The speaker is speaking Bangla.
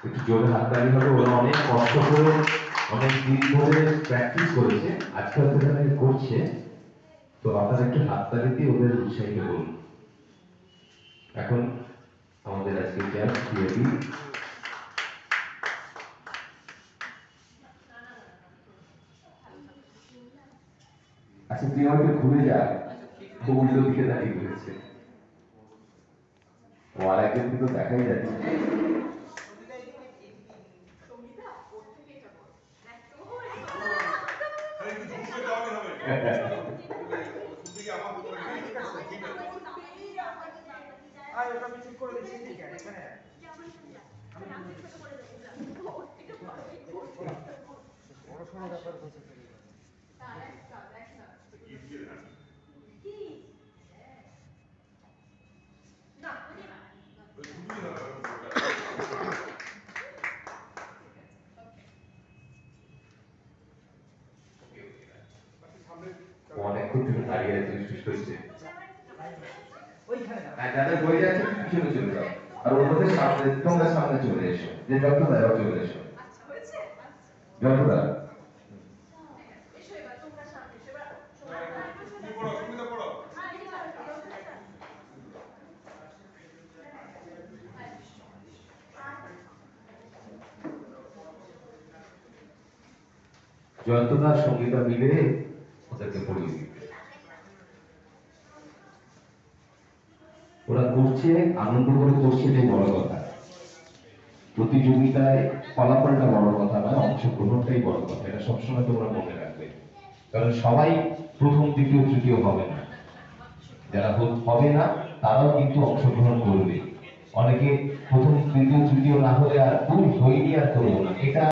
একটু জোরে হাততালি হবে। ওরা অনেক কষ্ট করে অনেক দিন ধরে প্র্যাকটিস করেছে, আজকাল সেখানে করছে। তো আপনারা একটু হাততালি দিয়ে ওদের উৎসাহিত করুন। এখন আমাদের আজকে চ্যালেঞ্জ দিয়ে দিই। আচ্ছা, তুই আমাকে ঘুরে যা, উল্টো দিকে দাঁড়িয়ে রয়েছে। ও আর একজন কিন্তু দেখাই যাচ্ছে। অনেকক্ষণ ধরে দাঁড়িয়ে আছে, সুস্থ হচ্ছে। যাদের বই যাচ্ছে পিছনে চলে যাও, আর ওর মধ্যে সামনে, তোমরা সামনে চলে এসো, যে যন্ত্রদা চলে এসো। যন্ত্রদা যন্ত্রদা সঙ্গীতা মিলে ওদেরকে পড়িয়ে দিবে। ওরা করছে, আনন্দ করে করছে, যে বড় কথা। প্রতিযোগিতায় ফলাফলটা বড় কথা নয়, অংশগ্রহণটাই বড় কথা। এটা সবসময় তোমরা মনে রাখবে, কারণ সবাই প্রথম, দ্বিতীয়, তৃতীয় হবে না। যারা হবে না তারাও কিন্তু অংশগ্রহণ করবে। অনেকে প্রথম, দ্বিতীয়, তৃতীয় না হলে আর হইনি আর করবো না, এটা